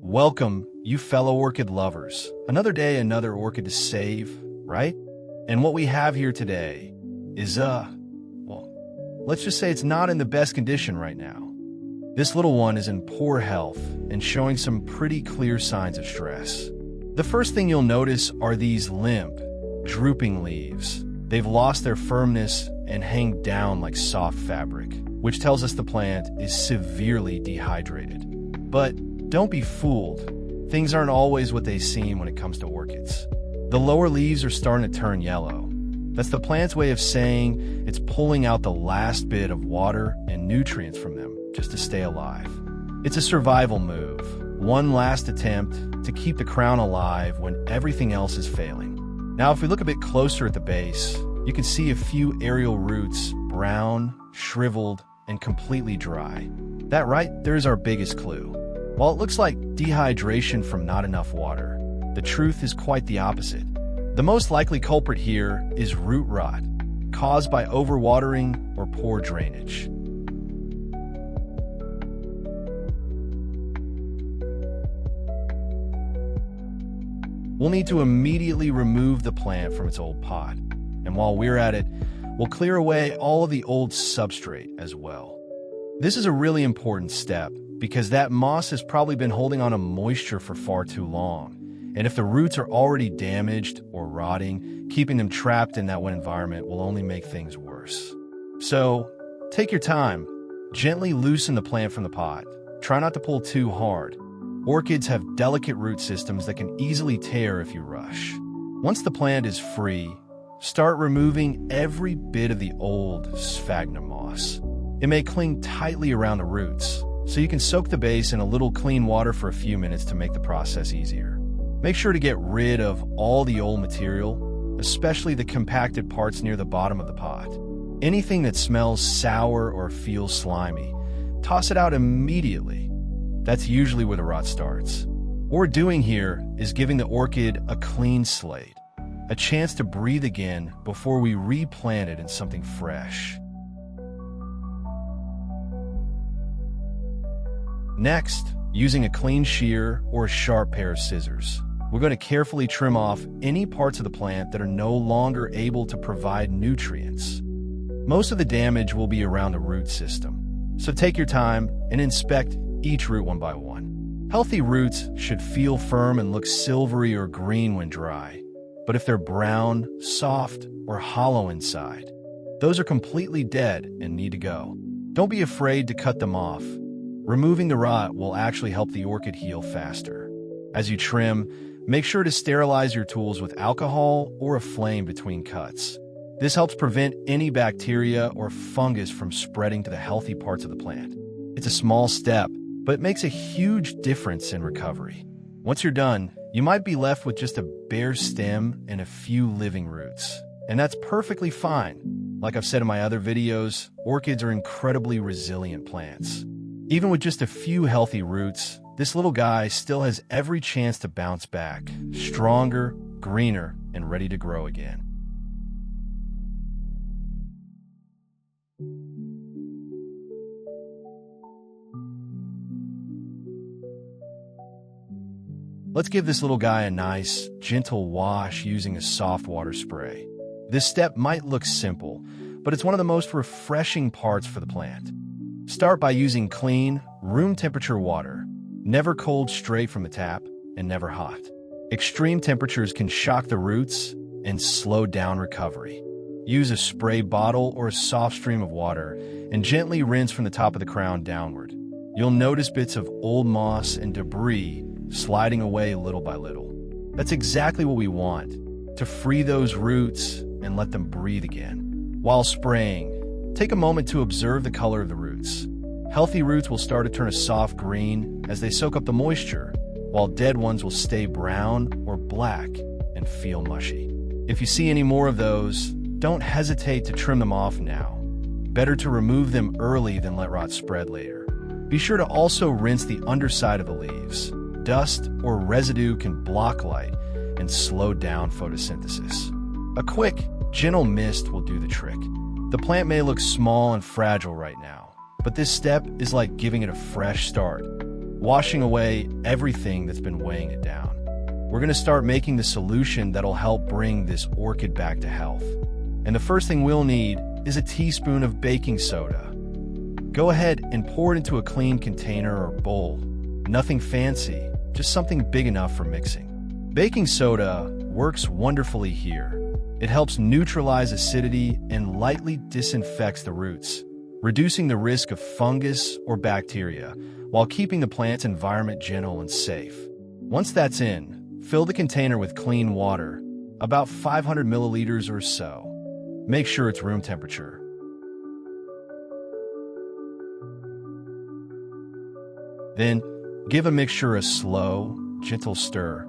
Welcome, you fellow orchid lovers. Another day, another orchid to save, right? And what we have here today is, well, let's just say it's not in the best condition right now. This little one is in poor health and showing some pretty clear signs of stress. The first thing you'll notice are these limp, drooping leaves. They've lost their firmness and hang down like soft fabric, which tells us the plant is severely dehydrated. But don't be fooled. Things aren't always what they seem when it comes to orchids. The lower leaves are starting to turn yellow. That's the plant's way of saying it's pulling out the last bit of water and nutrients from them just to stay alive. It's a survival move, one last attempt to keep the crown alive when everything else is failing. Now, if we look a bit closer at the base, you can see a few aerial roots, brown, shriveled, and completely dry. That right there is our biggest clue. While it looks like dehydration from not enough water, the truth is quite the opposite. The most likely culprit here is root rot, caused by overwatering or poor drainage. We'll need to immediately remove the plant from its old pot. And while we're at it, we'll clear away all of the old substrate as well. This is a really important step because that moss has probably been holding on to moisture for far too long. And if the roots are already damaged or rotting, keeping them trapped in that wet environment will only make things worse. So, take your time. Gently loosen the plant from the pot. Try not to pull too hard. Orchids have delicate root systems that can easily tear if you rush. Once the plant is free, start removing every bit of the old sphagnum moss. It may cling tightly around the roots, so you can soak the base in a little clean water for a few minutes to make the process easier. Make sure to get rid of all the old material, especially the compacted parts near the bottom of the pot. Anything that smells sour or feels slimy, toss it out immediately. That's usually where the rot starts. What we're doing here is giving the orchid a clean slate, a chance to breathe again before we replant it in something fresh. Next, using a clean shear or a sharp pair of scissors, we're going to carefully trim off any parts of the plant that are no longer able to provide nutrients. Most of the damage will be around the root system, so take your time and inspect each root one by one. Healthy roots should feel firm and look silvery or green when dry, but if they're brown, soft, or hollow inside, those are completely dead and need to go. Don't be afraid to cut them off. Removing the rot will actually help the orchid heal faster. As you trim, make sure to sterilize your tools with alcohol or a flame between cuts. This helps prevent any bacteria or fungus from spreading to the healthy parts of the plant. It's a small step, but it makes a huge difference in recovery. Once you're done, you might be left with just a bare stem and a few living roots. And that's perfectly fine. Like I've said in my other videos, orchids are incredibly resilient plants. Even with just a few healthy roots, this little guy still has every chance to bounce back, stronger, greener, and ready to grow again. Let's give this little guy a nice, gentle wash using a soft water spray. This step might look simple, but it's one of the most refreshing parts for the plant. Start by using clean, room temperature water, never cold straight from the tap, and never hot. Extreme temperatures can shock the roots and slow down recovery. Use a spray bottle or a soft stream of water and gently rinse from the top of the crown downward. You'll notice bits of old moss and debris sliding away little by little. That's exactly what we want, to free those roots and let them breathe again. While spraying, take a moment to observe the color of the roots. Healthy roots will start to turn a soft green as they soak up the moisture, while dead ones will stay brown or black and feel mushy. If you see any more of those, don't hesitate to trim them off now. Better to remove them early than let rot spread later. Be sure to also rinse the underside of the leaves. Dust or residue can block light and slow down photosynthesis. A quick, gentle mist will do the trick. The plant may look small and fragile right now, but this step is like giving it a fresh start. washing away everything that's been weighing it down. We're going to start making the solution that'll help bring this orchid back to health. And the first thing we'll need is a teaspoon of baking soda. Go ahead and pour it into a clean container or bowl. Nothing fancy, just something big enough for mixing. Baking soda works wonderfully here. It helps neutralize acidity and lightly disinfects the roots, reducing the risk of fungus or bacteria while keeping the plant's environment gentle and safe. Once that's in, fill the container with clean water, about 500 milliliters or so. Make sure it's room temperature. Then, give a mixture a slow, gentle stir.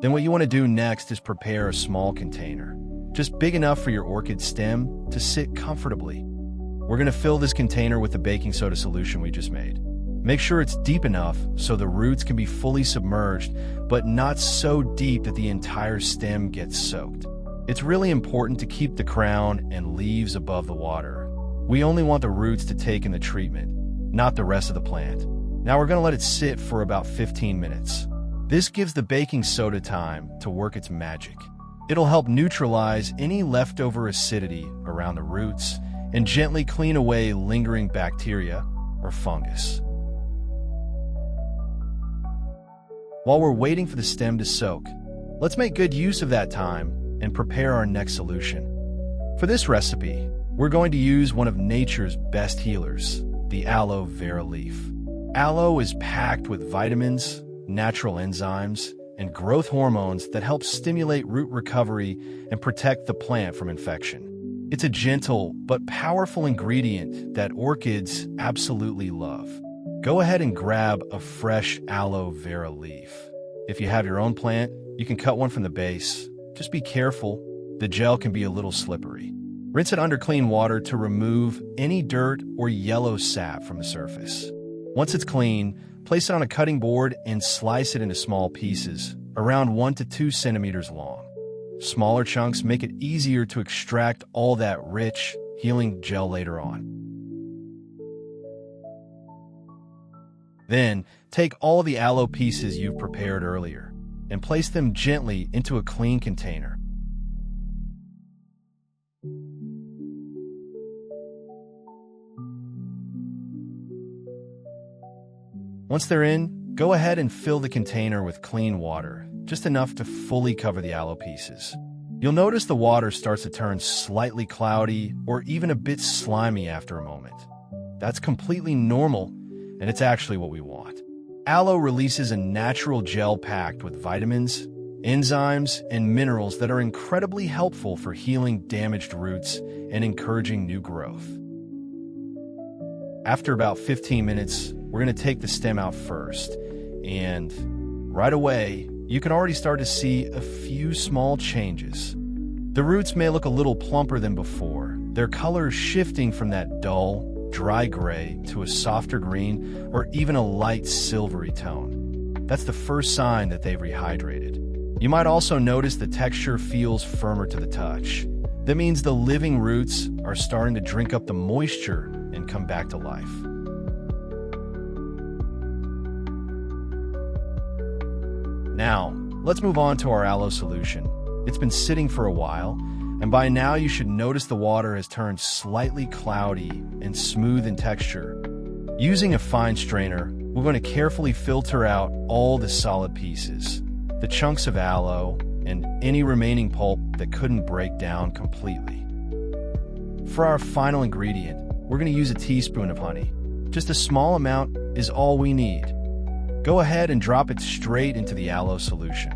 Then what you want to do next is prepare a small container, just big enough for your orchid stem to sit comfortably. We're going to fill this container with the baking soda solution we just made. Make sure it's deep enough so the roots can be fully submerged, but not so deep that the entire stem gets soaked. It's really important to keep the crown and leaves above the water. We only want the roots to take in the treatment, not the rest of the plant. Now we're going to let it sit for about 15 minutes. This gives the baking soda time to work its magic. It'll help neutralize any leftover acidity around the roots and gently clean away lingering bacteria or fungus. While we're waiting for the stem to soak, let's make good use of that time and prepare our next solution. For this recipe, we're going to use one of nature's best healers, the aloe vera leaf. Aloe is packed with vitamins, natural enzymes, and growth hormones that help stimulate root recovery and protect the plant from infection. It's a gentle but powerful ingredient that orchids absolutely love. Go ahead and grab a fresh aloe vera leaf. If you have your own plant, you can cut one from the base. Just be careful, the gel can be a little slippery. Rinse it under clean water to remove any dirt or yellow sap from the surface. Once it's clean, place it on a cutting board and slice it into small pieces, around 1 to 2 centimeters long. Smaller chunks make it easier to extract all that rich, healing gel later on. Then, take all the aloe pieces you've prepared earlier and place them gently into a clean container. Once they're in, go ahead and fill the container with clean water, just enough to fully cover the aloe pieces. You'll notice the water starts to turn slightly cloudy or even a bit slimy after a moment. That's completely normal, and it's actually what we want. Aloe releases a natural gel packed with vitamins, enzymes, and minerals that are incredibly helpful for healing damaged roots and encouraging new growth. After about 15 minutes, we're going to take the stem out first, and right away, you can already start to see a few small changes. The roots may look a little plumper than before, their color is shifting from that dull, dry gray to a softer green or even a light silvery tone. That's the first sign that they've rehydrated. You might also notice the texture feels firmer to the touch. That means the living roots are starting to drink up the moisture and come back to life. Now, let's move on to our aloe solution. It's been sitting for a while, and by now you should notice the water has turned slightly cloudy and smooth in texture. Using a fine strainer, we're going to carefully filter out all the solid pieces, the chunks of aloe, and any remaining pulp that couldn't break down completely. For our final ingredient, we're going to use a teaspoon of honey. Just a small amount is all we need. Go ahead and drop it straight into the aloe solution.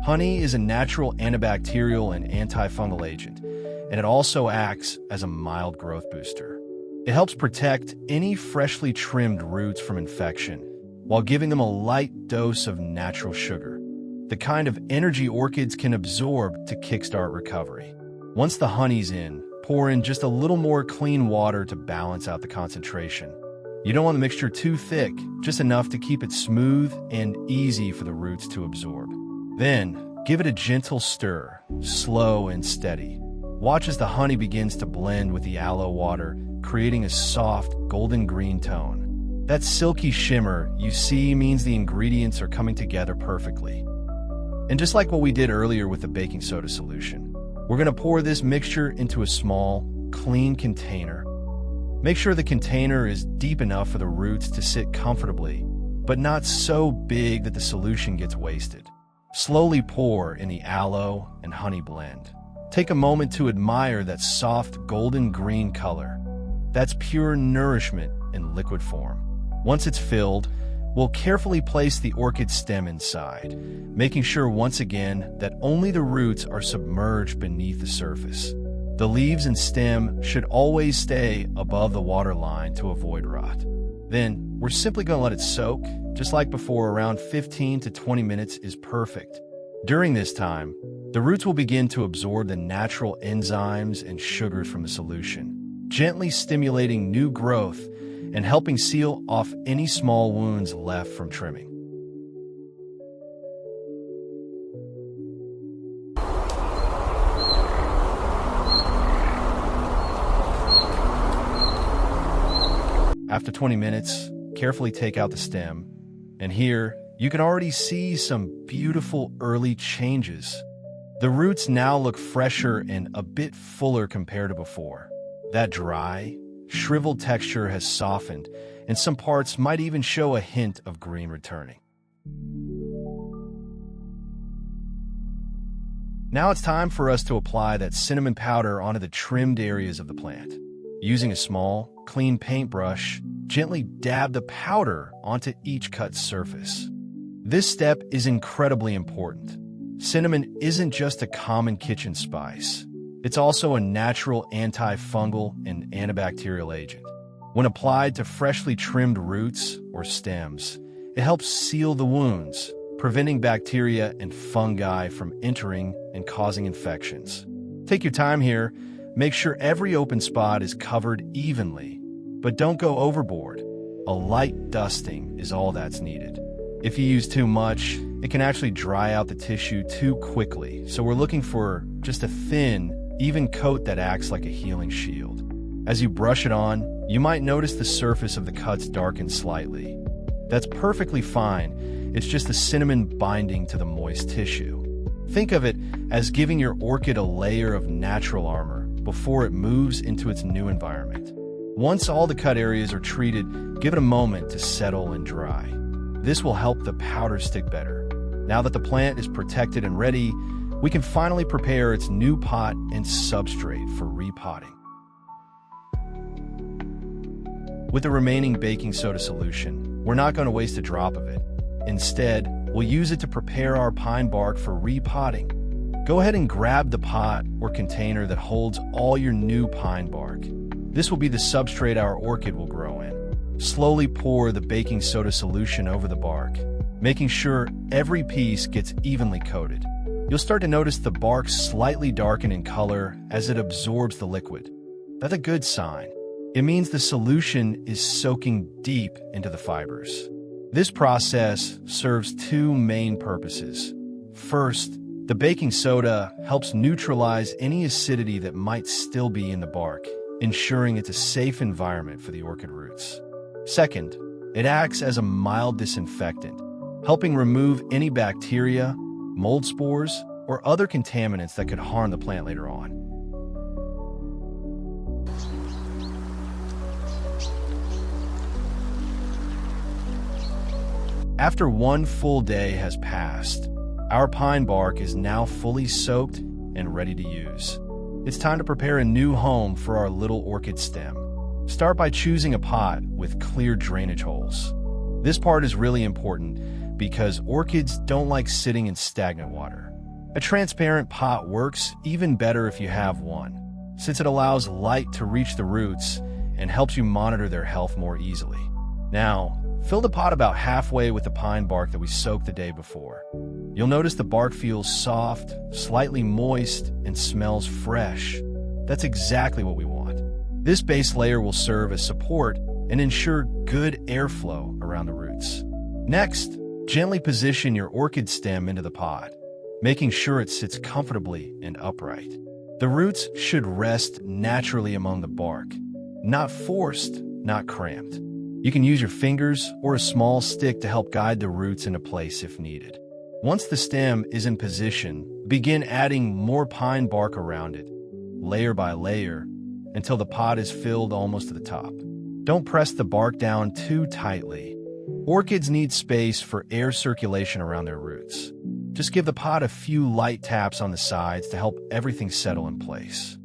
Honey is a natural antibacterial and antifungal agent, and it also acts as a mild growth booster. It helps protect any freshly trimmed roots from infection, while giving them a light dose of natural sugar, the kind of energy orchids can absorb to kickstart recovery. Once the honey's in, pour in just a little more clean water to balance out the concentration. You don't want the mixture too thick, just enough to keep it smooth and easy for the roots to absorb. Then, give it a gentle stir, slow and steady. watch as the honey begins to blend with the aloe water, creating a soft, golden green tone. That silky shimmer you see means the ingredients are coming together perfectly. And just like what we did earlier with the baking soda solution, we're going to pour this mixture into a small, clean container. Make sure the container is deep enough for the roots to sit comfortably, but not so big that the solution gets wasted. Slowly pour in the aloe and honey blend. Take a moment to admire that soft golden green color. That's pure nourishment in liquid form. Once it's filled, we'll carefully place the orchid stem inside, making sure once again that only the roots are submerged beneath the surface. The leaves and stem should always stay above the water line to avoid rot. Then, we're simply going to let it soak, just like before. Around 15 to 20 minutes is perfect. During this time, the roots will begin to absorb the natural enzymes and sugars from the solution, gently stimulating new growth and helping seal off any small wounds left from trimming. After 20 minutes, carefully take out the stem, and here you can already see some beautiful early changes. The roots now look fresher and a bit fuller compared to before. That dry, shriveled texture has softened, and some parts might even show a hint of green returning. Now it's time for us to apply that cinnamon powder onto the trimmed areas of the plant. Using a small, clean paintbrush, gently dab the powder onto each cut surface. This step is incredibly important. Cinnamon isn't just a common kitchen spice. It's also a natural antifungal and antibacterial agent. When applied to freshly trimmed roots or stems, it helps seal the wounds, preventing bacteria and fungi from entering and causing infections. Take your time here. Make sure every open spot is covered evenly, but don't go overboard. A light dusting is all that's needed. If you use too much, it can actually dry out the tissue too quickly, so we're looking for just a thin, even coat that acts like a healing shield. As you brush it on, you might notice the surface of the cuts darken slightly. That's perfectly fine. It's just the cinnamon binding to the moist tissue. Think of it as giving your orchid a layer of natural armor before it moves into its new environment. Once all the cut areas are treated, give it a moment to settle and dry. This will help the powder stick better. Now that the plant is protected and ready, we can finally prepare its new pot and substrate for repotting. With the remaining baking soda solution, we're not going to waste a drop of it. Instead, we'll use it to prepare our pine bark for repotting. Go ahead and grab the pot or container that holds all your new pine bark. This will be the substrate our orchid will grow in. Slowly pour the baking soda solution over the bark, making sure every piece gets evenly coated. You'll start to notice the bark slightly darken in color as it absorbs the liquid. That's a good sign. It means the solution is soaking deep into the fibers. This process serves two main purposes. First, the baking soda helps neutralize any acidity that might still be in the bark, ensuring it's a safe environment for the orchid roots. Second, it acts as a mild disinfectant, helping remove any bacteria, mold spores, or other contaminants that could harm the plant later on. After one full day has passed, our pine bark is now fully soaked and ready to use. It's time to prepare a new home for our little orchid stem. Start by choosing a pot with clear drainage holes. This part is really important because orchids don't like sitting in stagnant water. A transparent pot works even better if you have one, since it allows light to reach the roots and helps you monitor their health more easily. Now, fill the pot about halfway with the pine bark that we soaked the day before. You'll notice the bark feels soft, slightly moist, and smells fresh. That's exactly what we want. This base layer will serve as support and ensure good airflow around the roots. Next, gently position your orchid stem into the pot, making sure it sits comfortably and upright. The roots should rest naturally among the bark, not forced, not cramped. You can use your fingers or a small stick to help guide the roots into place if needed. Once the stem is in position, begin adding more pine bark around it, layer by layer, until the pot is filled almost to the top. Don't press the bark down too tightly. Orchids need space for air circulation around their roots. Just give the pot a few light taps on the sides to help everything settle in place.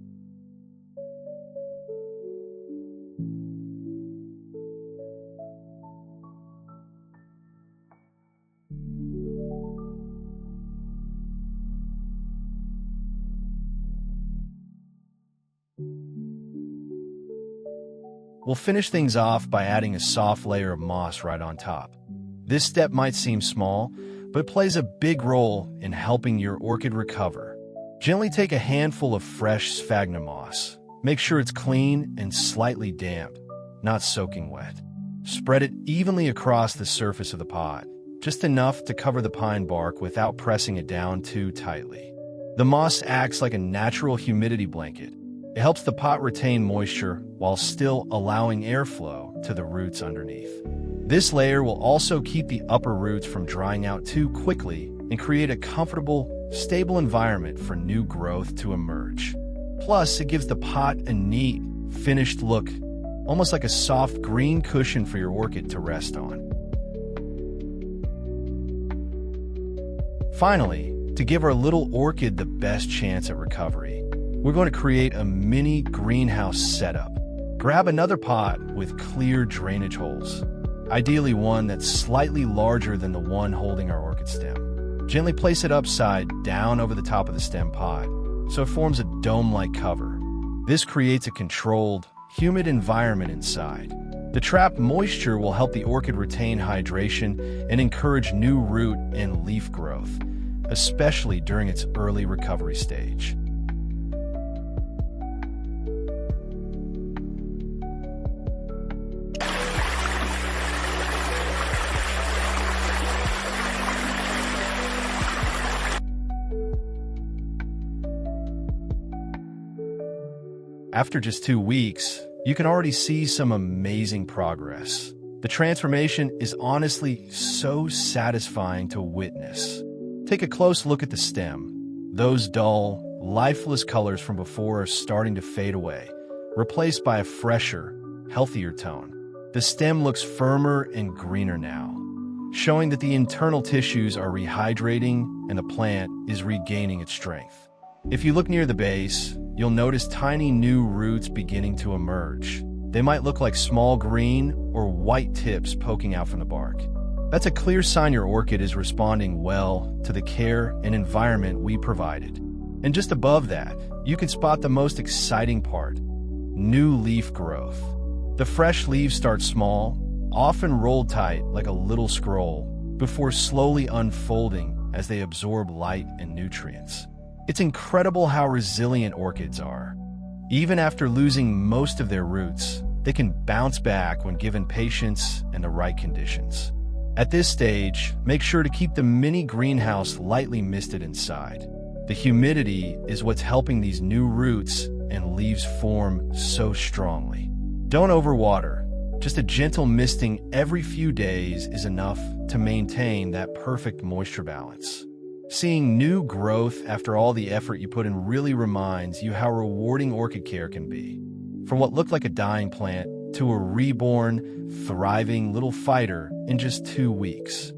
We'll finish things off by adding a soft layer of moss right on top. This step might seem small, but it plays a big role in helping your orchid recover. Gently take a handful of fresh sphagnum moss. Make sure it's clean and slightly damp, not soaking wet. Spread it evenly across the surface of the pot, just enough to cover the pine bark without pressing it down too tightly. The moss acts like a natural humidity blanket. It helps the pot retain moisture while still allowing airflow to the roots underneath. This layer will also keep the upper roots from drying out too quickly and create a comfortable, stable environment for new growth to emerge. Plus, it gives the pot a neat, finished look, almost like a soft green cushion for your orchid to rest on. Finally, to give our little orchid the best chance at recovery, we're going to create a mini greenhouse setup. Grab another pot with clear drainage holes, ideally one that's slightly larger than the one holding our orchid stem. Gently place it upside down over the top of the stem pot, so it forms a dome-like cover. This creates a controlled, humid environment inside. The trapped moisture will help the orchid retain hydration and encourage new root and leaf growth, especially during its early recovery stage. After just 2 weeks, you can already see some amazing progress. The transformation is honestly so satisfying to witness. Take a close look at the stem. Those dull, lifeless colors from before are starting to fade away, replaced by a fresher, healthier tone. The stem looks firmer and greener now, showing that the internal tissues are rehydrating and the plant is regaining its strength. If you look near the base, you'll notice tiny new roots beginning to emerge. They might look like small green or white tips poking out from the bark. That's a clear sign your orchid is responding well to the care and environment we provided. And just above that, you can spot the most exciting part: new leaf growth. The fresh leaves start small, often rolled tight like a little scroll, before slowly unfolding as they absorb light and nutrients. It's incredible how resilient orchids are. Even after losing most of their roots, they can bounce back when given patience and the right conditions. At this stage, make sure to keep the mini greenhouse lightly misted inside. The humidity is what's helping these new roots and leaves form so strongly. Don't overwater. Just a gentle misting every few days is enough to maintain that perfect moisture balance. Seeing new growth after all the effort you put in really reminds you how rewarding orchid care can be. From what looked like a dying plant to a reborn, thriving little fighter in just 2 weeks.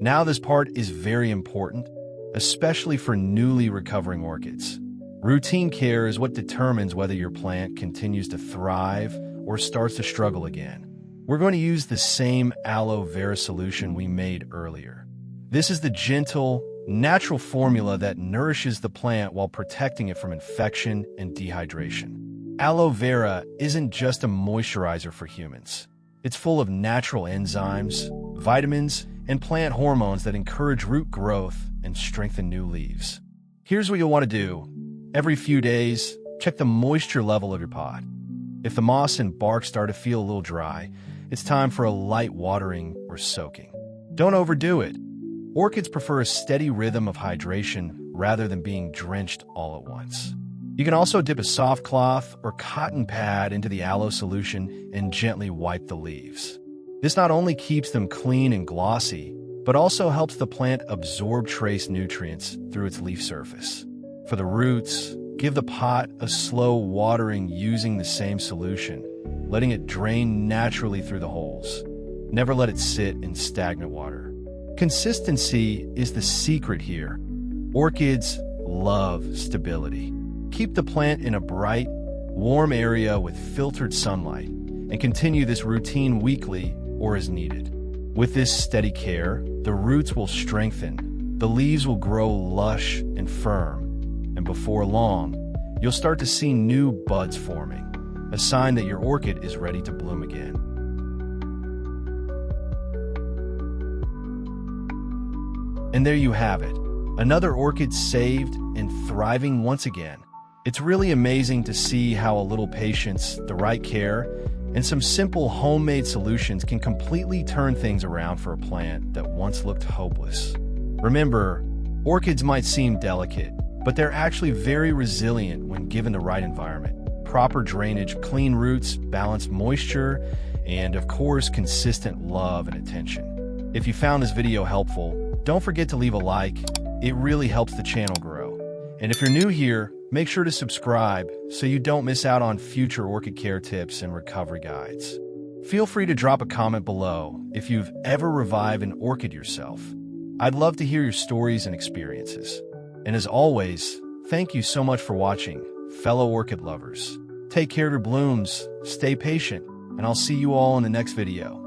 Now this part is very important, especially for newly recovering orchids. Routine care is what determines whether your plant continues to thrive or starts to struggle again. We're going to use the same aloe vera solution we made earlier. This is the gentle, natural formula that nourishes the plant while protecting it from infection and dehydration. Aloe vera isn't just a moisturizer for humans. It's full of natural enzymes, vitamins, and plant hormones that encourage root growth and strengthen new leaves. Here's what you'll want to do. Every few days, check the moisture level of your pot. If the moss and bark start to feel a little dry, it's time for a light watering or soaking. Don't overdo it. Orchids prefer a steady rhythm of hydration rather than being drenched all at once. You can also dip a soft cloth or cotton pad into the aloe solution and gently wipe the leaves. This not only keeps them clean and glossy, but also helps the plant absorb trace nutrients through its leaf surface. For the roots, give the pot a slow watering using the same solution, letting it drain naturally through the holes. Never let it sit in stagnant water. Consistency is the secret here. Orchids love stability. Keep the plant in a bright, warm area with filtered sunlight, and continue this routine weekly or as needed. With this steady care, the roots will strengthen, the leaves will grow lush and firm, and before long, you'll start to see new buds forming, a sign that your orchid is ready to bloom again. And there you have it, another orchid saved and thriving once again. It's really amazing to see how a little patience, the right care, and some simple homemade solutions can completely turn things around for a plant that once looked hopeless. Remember, orchids might seem delicate, but they're actually very resilient when given the right environment. Proper drainage, clean roots, balanced moisture, and of course, consistent love and attention. If you found this video helpful, don't forget to leave a like. It really helps the channel grow. And if you're new here, make sure to subscribe so you don't miss out on future orchid care tips and recovery guides. Feel free to drop a comment below if you've ever revived an orchid yourself. I'd love to hear your stories and experiences. And as always, thank you so much for watching, fellow orchid lovers. Take care of your blooms, stay patient, and I'll see you all in the next video.